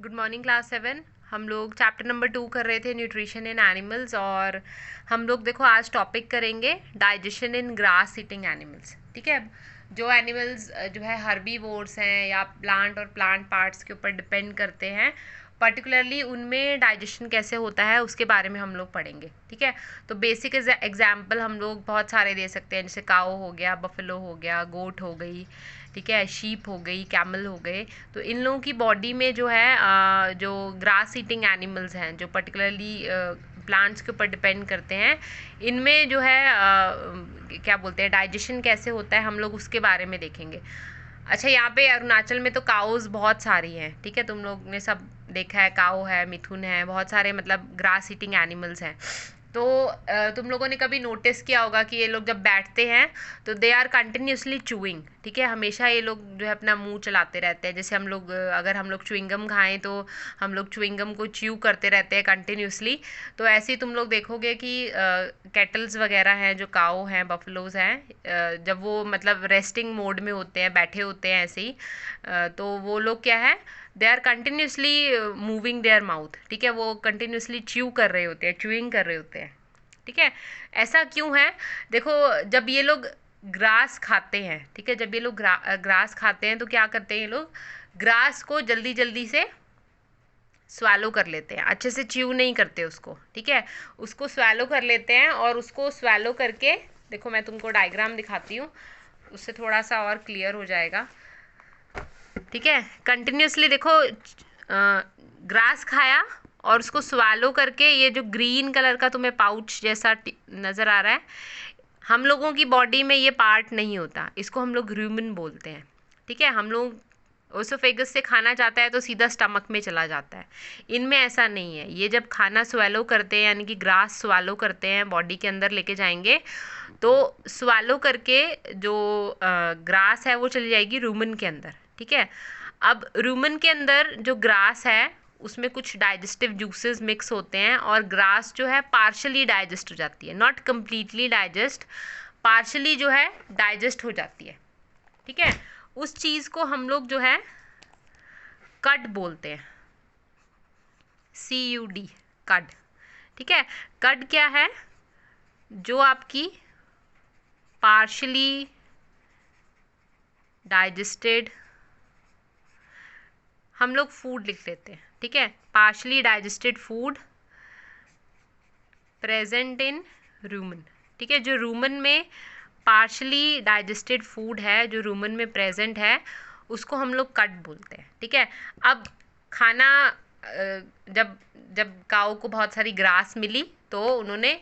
Good morning class 7। हम लोग chapter number 2 कर रहे थे, न्यूट्रिशन इन एनिमल्स। और हम लोग देखो आज टॉपिक करेंगे डाइजेशन इन ग्रास ईटिंग एनिमल्स। ठीक है, जो एनिमल्स जो है हर्बीवोर्स हैं या प्लांट और प्लांट पार्ट्स के ऊपर डिपेंड करते हैं, पर्टिकुलरली उनमें डाइजेशन कैसे होता है उसके बारे में हम लोग पढ़ेंगे। ठीक है, तो बेसिक एग्जाम्पल हम लोग बहुत सारे दे सकते हैं, जैसे काऊ हो गया, बफेलो हो गया, गोट हो गई, ठीक है, शीप हो गई, कैमल हो गए। तो इन लोगों की बॉडी में जो है जो ग्रास ईटिंग एनिमल्स हैं, जो पर्टिकुलरली प्लांट्स के ऊपर डिपेंड करते हैं, इनमें जो है क्या बोलते हैं, डाइजेशन कैसे होता है, हम लोग उसके बारे में देखेंगे। अच्छा, यहाँ पे अरुणाचल में तो काउज बहुत सारी हैं। ठीक है, तुम लोग ने सब देखा है, काऊ है, मिथुन है, बहुत सारे मतलब ग्रास ईटिंग एनिमल्स हैं। तो तुम लोगों ने कभी नोटिस किया होगा कि ये लोग जब बैठते हैं तो दे आर कंटिन्यूसली चूइंग। ठीक है, हमेशा ये लोग जो है अपना मुंह चलाते रहते हैं। जैसे हम लोग अगर हम लोग च्युइंगम खाएं तो हम लोग च्युइंगम को च्यू करते रहते हैं कंटिन्यूसली। तो ऐसे ही तुम लोग देखोगे कि कैटल्स वगैरह हैं, जो काऊ हैं, बफलोज हैं, जब वो मतलब रेस्टिंग मोड में होते हैं, बैठे होते हैं ऐसे ही, तो वो लोग क्या है, they are continuously moving their mouth. ठीक है, वो कंटिन्यूसली च्यू कर रहे होते हैं, च्यूइंग कर रहे होते हैं। ठीक है, ऐसा क्यों है? देखो, जब ये लोग ग्रास खाते हैं, ठीक है, जब ये लोग ग्रास खाते हैं तो क्या करते हैं ये लोग, ग्रास को जल्दी जल्दी से स्वालो कर लेते हैं, अच्छे से च्यू नहीं करते उसको। ठीक है, उसको स्वालो कर लेते हैं और उसको स्वालो करके, देखो मैं तुमको डायग्राम दिखाती हूँ, उससे थोड़ा सा और क्लियर हो जाएगा। ठीक है, कंटिन्यूसली देखो, ग्रास खाया और उसको स्वालो करके, ये जो ग्रीन कलर का तुम्हें पाउच जैसा नज़र आ रहा है, हम लोगों की बॉडी में ये पार्ट नहीं होता, इसको हम लोग र्यूमन बोलते हैं। ठीक है, हम लोग ओसोफेगस से खाना जाता है तो सीधा स्टमक में चला जाता है। इनमें ऐसा नहीं है, ये जब खाना स्वालो करते हैं, यानी कि ग्रास स्वालो करते हैं, बॉडी के अंदर लेके जाएंगे, तो स्वालो करके जो ग्रास है वो चली जाएगी रूमन के अंदर। ठीक है, अब रूमन के अंदर जो ग्रास है उसमें कुछ डाइजेस्टिव जूसेस मिक्स होते हैं और ग्रास जो है पार्शली डाइजेस्ट हो जाती है, नॉट कम्प्लीटली डाइजेस्ट, पार्शली जो है डाइजेस्ट हो जाती है। ठीक है, उस चीज़ को हम लोग जो है कड बोलते हैं, CUD, कड। ठीक है, कड क्या है? जो आपकी पार्शली डाइजेस्टेड, हम लोग फूड लिख लेते हैं। ठीक है, partially digested food present in Roman. ठीक है, जो रूमन में पार्शली डाइजेस्टेड फूड है, जो रूमन में प्रेजेंट है, उसको हम लोग कट बोलते हैं। ठीक है, अब खाना जब जब काऊ को बहुत सारी ग्रास मिली तो उन्होंने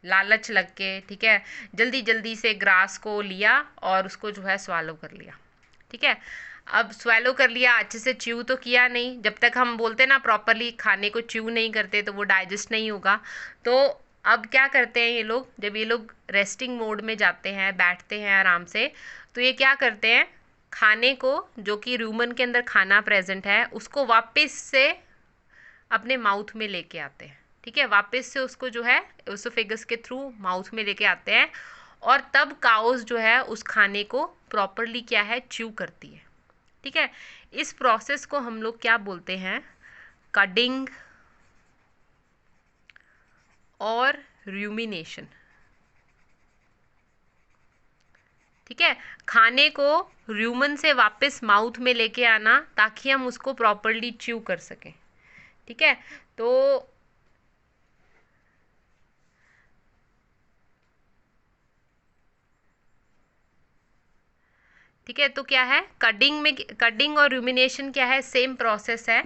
लालच लग के, ठीक है, जल्दी जल्दी से ग्रास को लिया और उसको जो है स्वालो कर लिया। ठीक है, अब स्वैलो कर लिया, अच्छे से च्यू तो किया नहीं। जब तक हम बोलते ना प्रॉपरली खाने को च्यू नहीं करते तो वो डाइजेस्ट नहीं होगा। तो अब क्या करते हैं ये लोग, जब ये लोग रेस्टिंग मोड में जाते हैं, बैठते हैं आराम से, तो ये क्या करते हैं, खाने को, जो कि रूमन के अंदर खाना प्रेजेंट है, उसको वापस से अपने माउथ में लेके आते हैं। ठीक है, वापस से उसको जो है ओसोफेगस के थ्रू माउथ में लेके आते हैं और तब काउस जो है उस खाने को प्रॉपरली क्या है, च्यू करती है। ठीक है, इस प्रोसेस को हम लोग क्या बोलते हैं, कडिंग और रूमिनेशन। ठीक है, खाने को रूमन से वापस माउथ में लेके आना ताकि हम उसको प्रॉपरली च्यू कर सकें। ठीक है, तो ठीक है, तो क्या है, कडिंग में, कडिंग और रूमिनेशन क्या है, सेम प्रोसेस है,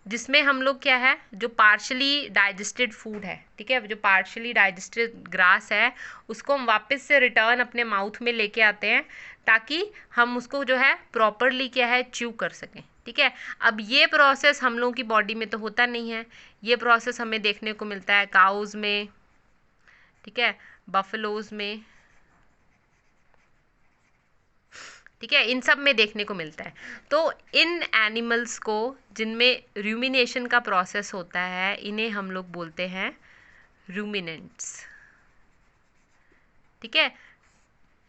जिसमें हम लोग क्या है, जो पार्शली डाइजेस्टेड फूड है, ठीक है, जो पार्शली डाइजेस्टेड ग्रास है, उसको हम वापस से रिटर्न अपने माउथ में लेके आते हैं ताकि हम उसको जो है प्रॉपरली क्या है, च्यू कर सकें। ठीक है, अब ये प्रोसेस हम लोगों की बॉडी में तो होता नहीं है। ये प्रोसेस हमें देखने को मिलता है काउज में, ठीक है, बफलोज में, ठीक है, इन सब में देखने को मिलता है। तो इन एनिमल्स को जिनमें रूमिनेशन का प्रोसेस होता है, इन्हें हम लोग बोलते हैं रूमिनेंट्स। ठीक है,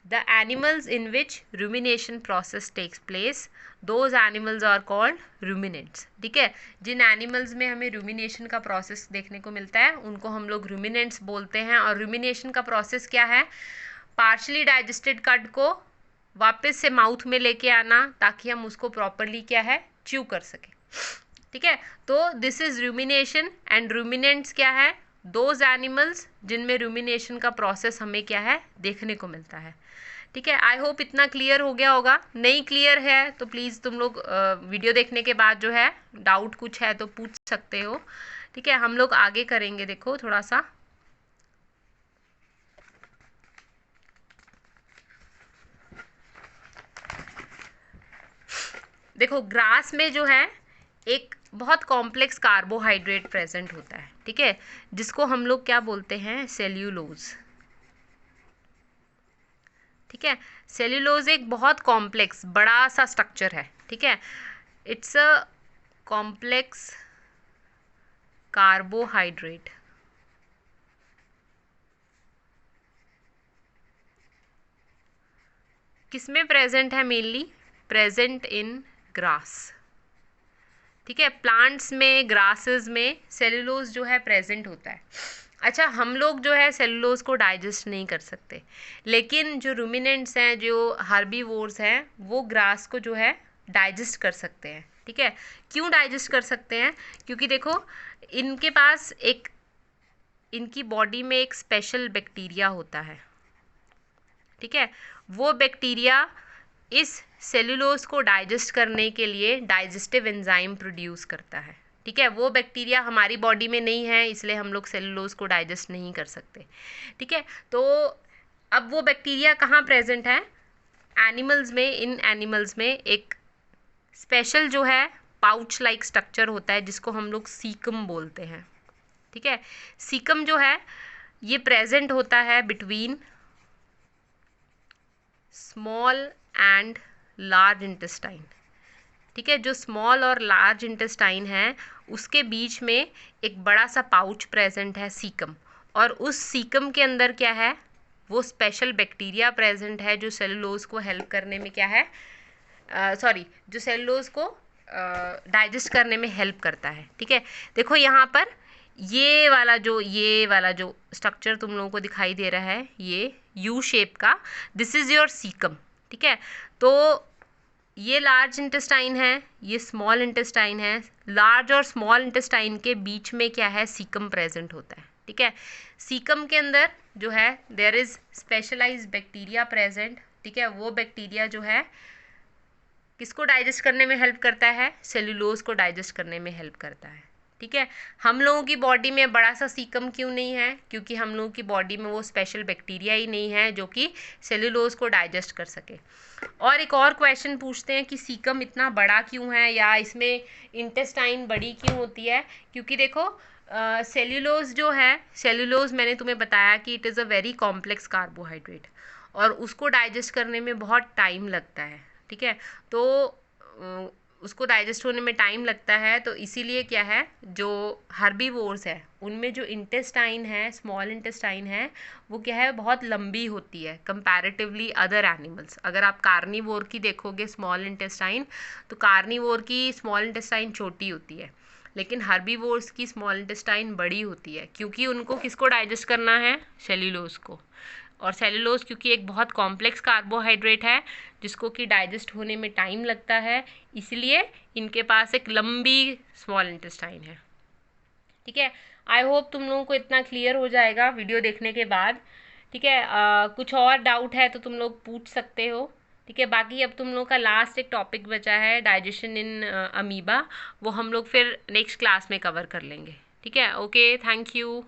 the animals in which rumination process takes place, those animals are called ruminants. ठीक है, जिन एनिमल्स में हमें रूमिनेशन का प्रोसेस देखने को मिलता है उनको हम लोग रूमिनेंट्स बोलते हैं। और रूमिनेशन का प्रोसेस क्या है? पार्शली डाइजेस्टेड कड को वापस से माउथ में लेके आना ताकि हम उसको प्रॉपरली क्या है, च्यू कर सकें। ठीक है, तो this is rumination. And ruminants क्या है? दोज एनिमल्स जिनमें रूमिनेशन का प्रोसेस हमें क्या है, देखने को मिलता है। ठीक है, आई होप इतना क्लियर हो गया होगा। नहीं क्लियर है तो प्लीज़ तुम लोग वीडियो देखने के बाद जो है डाउट कुछ है तो पूछ सकते हो। ठीक है, हम लोग आगे करेंगे। देखो थोड़ा सा, देखो ग्रास में जो है एक बहुत कॉम्प्लेक्स कार्बोहाइड्रेट प्रेजेंट होता है। ठीक है, जिसको हम लोग क्या बोलते हैं, सेल्यूलोज। ठीक है, सेल्यूलोज एक बहुत कॉम्प्लेक्स बड़ा सा स्ट्रक्चर है। ठीक है, इट्स अ कॉम्प्लेक्स कार्बोहाइड्रेट। किसमें प्रेजेंट है? Mainly present in grass. ठीक है, प्लांट्स में, ग्रासेस में सेल्यूलोज जो है प्रेजेंट होता है। अच्छा, हम लोग जो है सेल्यूलोज को डाइजेस्ट नहीं कर सकते, लेकिन जो रूमिनेंट्स हैं, जो हार्बीवोर्स हैं, वो ग्रास को जो है डाइजेस्ट कर सकते हैं। ठीक है, क्यों डाइजेस्ट कर सकते हैं? क्योंकि देखो इनके पास एक, इनकी बॉडी में एक स्पेशल बैक्टीरिया होता है। ठीक है, वो बैक्टीरिया इस सेल्यूलोज को डाइजेस्ट करने के लिए डाइजेस्टिव एंजाइम प्रोड्यूस करता है। ठीक है, वो बैक्टीरिया हमारी बॉडी में नहीं है, इसलिए हम लोग सेल्यूलोज को डाइजेस्ट नहीं कर सकते। ठीक है, तो अब वो बैक्टीरिया कहाँ प्रेजेंट है? एनिमल्स में। इन एनिमल्स में एक स्पेशल जो है पाउच लाइक स्ट्रक्चर होता है जिसको हम लोग सीकम बोलते हैं। ठीक है, सीकम जो है ये प्रेजेंट होता है between small and large intestine. ठीक है, जो स्मॉल और लार्ज इंटेस्टाइन है उसके बीच में एक बड़ा सा पाउच प्रेजेंट है, सीकम। और उस सीकम के अंदर क्या है, वो स्पेशल बैक्टीरिया प्रेजेंट है जो सेलुलोज को हेल्प करने में क्या है, जो सेलुलोज को डाइजेस्ट करने में हेल्प करता है। ठीक है, देखो यहाँ पर ये वाला जो स्ट्रक्चर तुम लोगों को दिखाई दे रहा है, ये यू शेप का, दिस इज योर सीकम। ठीक है, तो ये लार्ज इंटेस्टाइन है, ये स्मॉल इंटेस्टाइन है। लार्ज और स्मॉल इंटेस्टाइन के बीच में क्या है, सीकम प्रेजेंट होता है। ठीक है, सीकम के अंदर जो है there is specialised bacteria present. ठीक है, वो बैक्टीरिया जो है किसको डाइजेस्ट करने में हेल्प करता है, सेल्यूलोज को डाइजेस्ट करने में हेल्प करता है। ठीक है, हम लोगों की बॉडी में बड़ा सा सीकम क्यों नहीं है? क्योंकि हम लोगों की बॉडी में वो स्पेशल बैक्टीरिया ही नहीं है जो कि सेल्यूलोज को डाइजेस्ट कर सके। और एक और क्वेश्चन पूछते हैं कि सीकम इतना बड़ा क्यों है या इसमें इंटेस्टाइन बड़ी क्यों होती है? क्योंकि देखो सेल्यूलोज जो है, सेल्यूलोज मैंने तुम्हें बताया कि it is a very complex carbohydrate और उसको डाइजेस्ट करने में बहुत टाइम लगता है। ठीक है, तो उसको डाइजेस्ट होने में टाइम लगता है, तो इसीलिए क्या है, जो हर्बीवोर्स है उनमें जो इंटेस्टाइन है, स्मॉल इंटेस्टाइन है, वो क्या है, बहुत लंबी होती है कंपैरेटिवली अदर एनिमल्स। अगर आप कार्निवोर की देखोगे स्मॉल इंटेस्टाइन, तो कार्निवोर की स्मॉल इंटेस्टाइन छोटी होती है, लेकिन हर्बीवोर्स की स्मॉल इंटेस्टाइन बड़ी होती है, क्योंकि उनको किसको डाइजेस्ट करना है, सेल्यूलोज को। और सेल्यूलोज क्योंकि एक बहुत कॉम्प्लेक्स कार्बोहाइड्रेट है जिसको कि डाइजेस्ट होने में टाइम लगता है, इसलिए इनके पास एक लंबी स्मॉल इंटेस्टाइन है। ठीक है, आई होप तुम लोगों को इतना क्लियर हो जाएगा वीडियो देखने के बाद। ठीक है, कुछ और डाउट है तो तुम लोग पूछ सकते हो। ठीक है, बाकी अब तुम लोग का लास्ट एक टॉपिक बचा है, डाइजेशन इन अमीबा, वो हम लोग फिर नेक्स्ट क्लास में कवर कर लेंगे। ठीक है, ओके, थैंक यू।